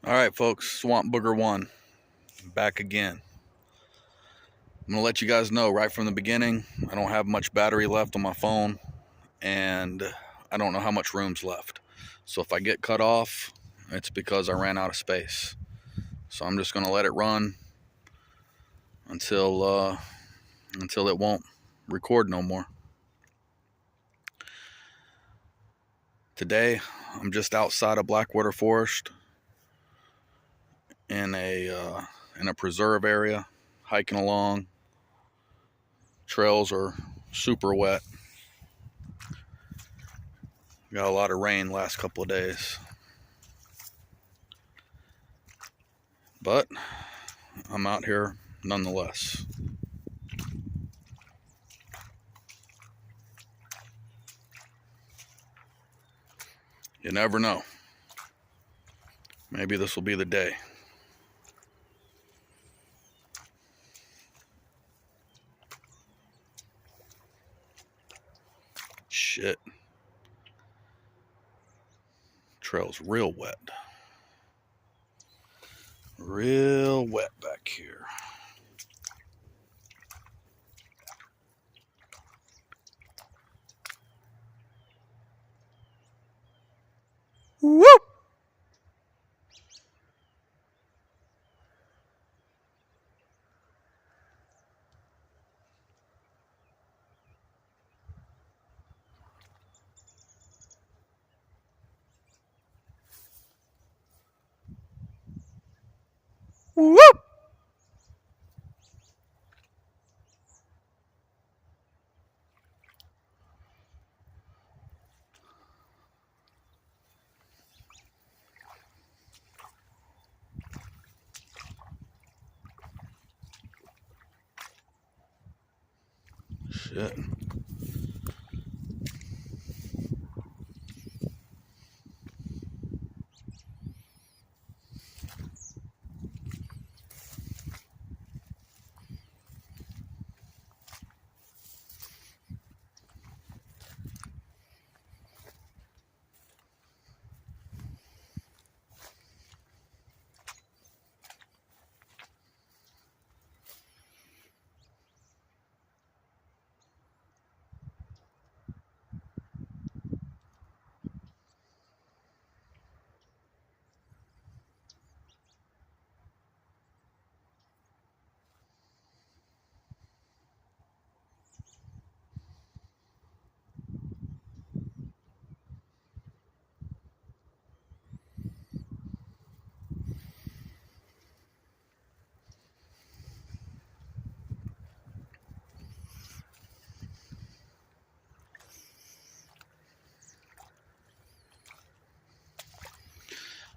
Alright folks, Swamp Booger 1, back again. I'm going to let you guys know right from the beginning, I don't have much battery left on my phone, and I don't know how much room's left. So if I get cut off, it's because I ran out of space. So I'm just going to let it run until it won't record no more. Today, I'm just outside of Blackwater Forest in a preserve area, hiking along. Trails are super wet. Got a lot of rain last couple of days. But I'm out here nonetheless. You never know. Maybe this will be the day. Shit. Trail's real wet. Real wet back here. Whoop! Whoop! Shit.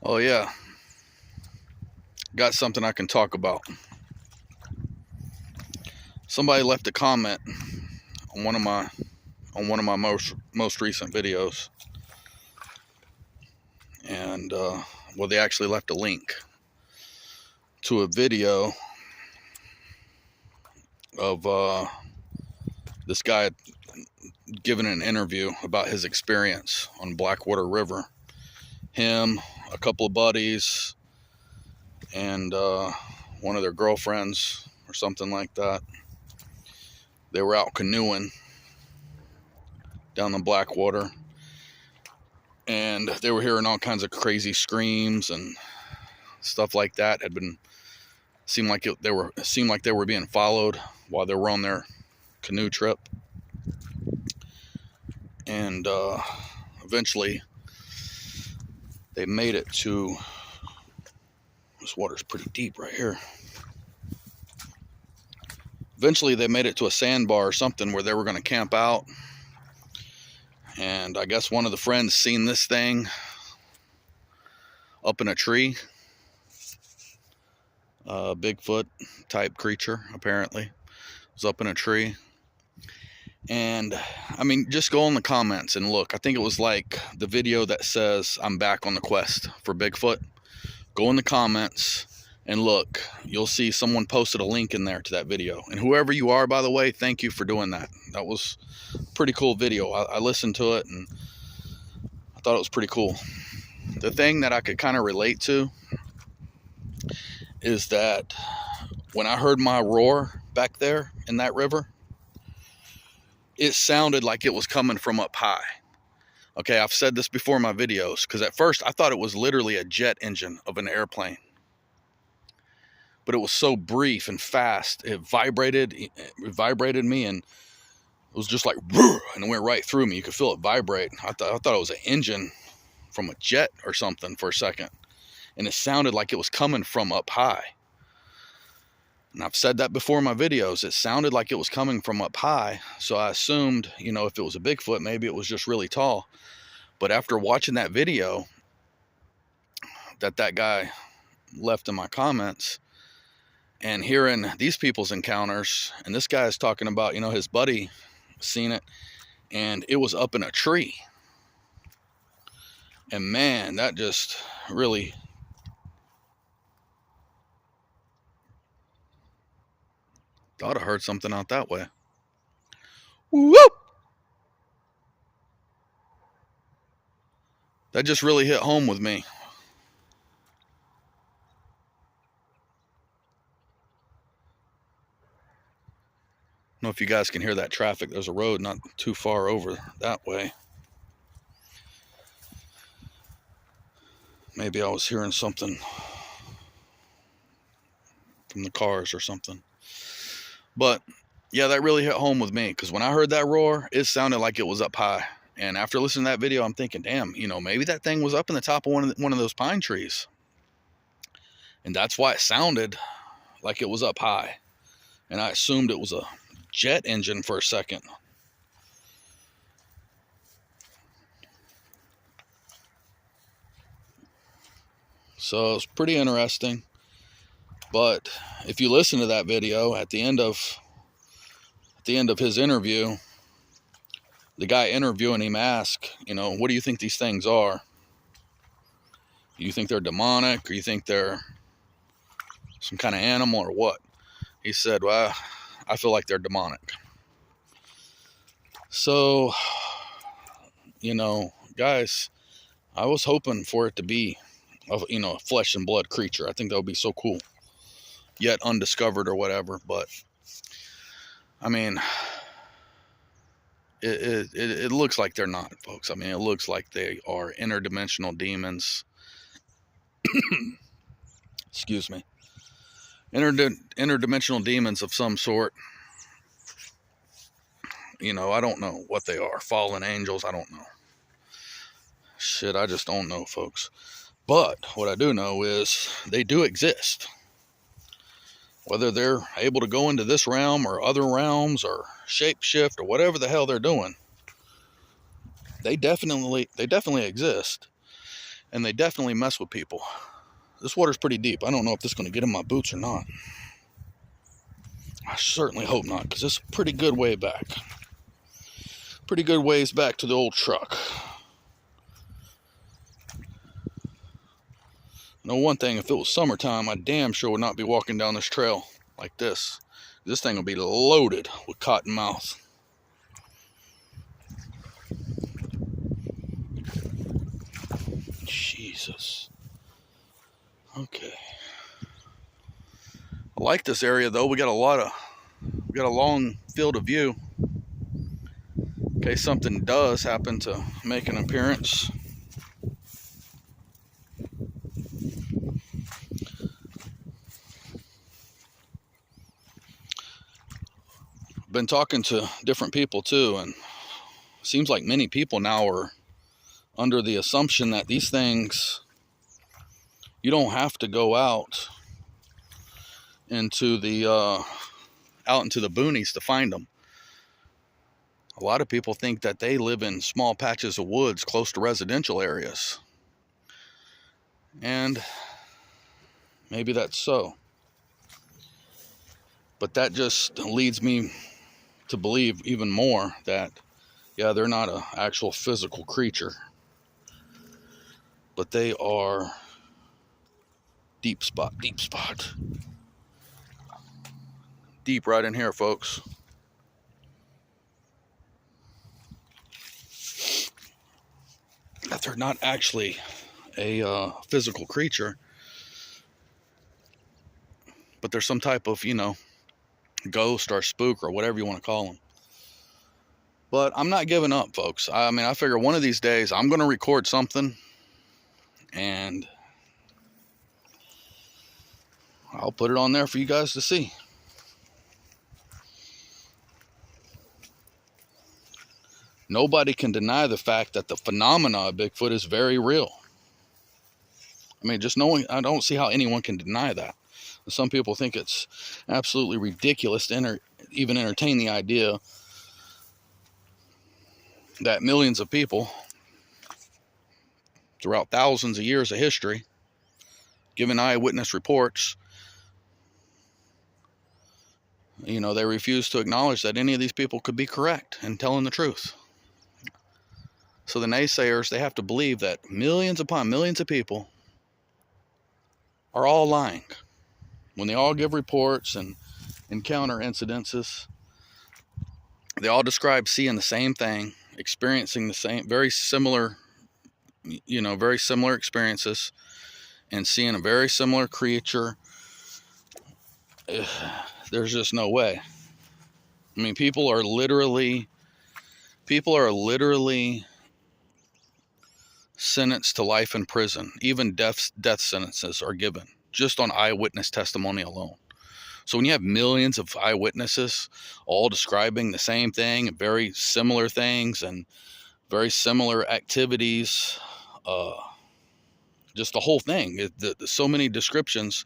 Oh yeah, got something I can talk about. Somebody left a comment on one of my most recent videos, and well, they actually left a link to a video of this guy giving an interview about his experience on Blackwater River. Him, a couple of buddies, and one of their girlfriends or something like that. They were out canoeing down the Blackwater, and they were hearing all kinds of crazy screams and stuff like that. Seemed like they were being followed while they were on their canoe trip, and eventually they made it to, this water's pretty deep right here. Eventually they made it to a sandbar or something where they were going to camp out. And I guess one of the friends seen this thing up in a tree. Bigfoot type creature, apparently. It was up in a tree. And I mean, just go in the comments and look. I think it was like the video that says I'm back on the quest for Bigfoot. Go in the comments and look. You'll see someone posted a link in there to that video. And whoever you are, by the way, thank you for doing that. That was a pretty cool video. I listened to it and I thought it was pretty cool. The thing that I could kind of relate to is that when I heard my roar back there in that river, it sounded like it was coming from up high. Okay, I've said this before in my videos, because at first I thought it was literally a jet engine of an airplane. But it was so brief and fast, it vibrated me, and it was just like, and it went right through me. You could feel it vibrate. I thought it was an engine from a jet or something for a second. And it sounded like it was coming from up high. And I've said that before in my videos. It sounded like it was coming from up high. So I assumed, you know, if it was a Bigfoot, maybe it was just really tall. But after watching that video that guy left in my comments, and hearing these people's encounters, and this guy is talking about, you know, his buddy seen it, and it was up in a tree. And man, that just really thought I heard something out that way. Whoop! That just really hit home with me. I don't know if you guys can hear that traffic. There's a road not too far over that way. Maybe I was hearing something from the cars or something. But yeah, that really hit home with me, because when I heard that roar, it sounded like it was up high. And after listening to that video, I'm thinking, damn, you know, maybe that thing was up in the top of one of those pine trees. And that's why it sounded like it was up high. And I assumed it was a jet engine for a second. So it's pretty interesting. But if you listen to that video, at the end of his interview, the guy interviewing him asked, you know, what do you think these things are? Do you think they're demonic, or you think they're some kind of animal, or what? He said, well, I feel like they're demonic. So, you know, guys, I was hoping for it to be, you know, a flesh and blood creature. I think that would be so cool. Yet undiscovered or whatever. But, I mean, it looks like they're not, folks. I mean, it looks like they are interdimensional demons. Excuse me. Interdimensional demons of some sort. You know, I don't know what they are. Fallen angels, I don't know. Shit, I just don't know, folks. But what I do know is they do exist. Whether they're able to go into this realm or other realms or shapeshift or whatever the hell they're doing, they definitely exist. And they definitely mess with people. This water's pretty deep. I don't know if this is going to get in my boots or not. I certainly hope not, because it's a pretty good way back. Pretty good ways back to the old truck. Know one thing, if it was summertime, I damn sure would not be walking down this trail like this. This thing will be loaded with cottonmouth. Jesus. Okay. I like this area though. We got a long field of view. In case something does happen to make an appearance. Been talking to different people too, and it seems like many people now are under the assumption that these things, you don't have to go out into the boonies to find them. A lot of people think that they live in small patches of woods close to residential areas, and maybe that's so, but that just leads me to believe even more that, yeah, they're not an actual physical creature, but they are deep spot. Deep right in here, folks. That they're not actually a physical creature, but they're some type of, ghost or spook or whatever you want to call them. But I'm not giving up, folks. I mean, I figure one of these days I'm going to record something and I'll put it on there for you guys to see. Nobody can deny the fact that the phenomena of Bigfoot is very real. I mean, just knowing, I don't see how anyone can deny that. Some people think it's absolutely ridiculous to even entertain the idea that millions of people throughout thousands of years of history, given eyewitness reports, they refuse to acknowledge that any of these people could be correct and telling the truth. So the naysayers, they have to believe that millions upon millions of people are all lying. When they all give reports and encounter incidences, they all describe seeing the same thing, experiencing the same, very similar experiences, and seeing a very similar creature. There's just no way. I mean, people are literally sentenced to life in prison. Even death sentences are given just on eyewitness testimony alone. So when you have millions of eyewitnesses all describing the same thing and very similar things and very similar activities, just the whole thing, so many descriptions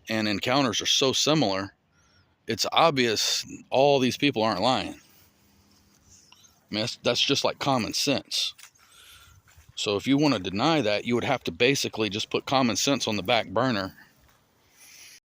and encounters are so similar, it's obvious all these people aren't lying. I mean, that's just like common sense. So if you want to deny that, you would have to basically just put common sense on the back burner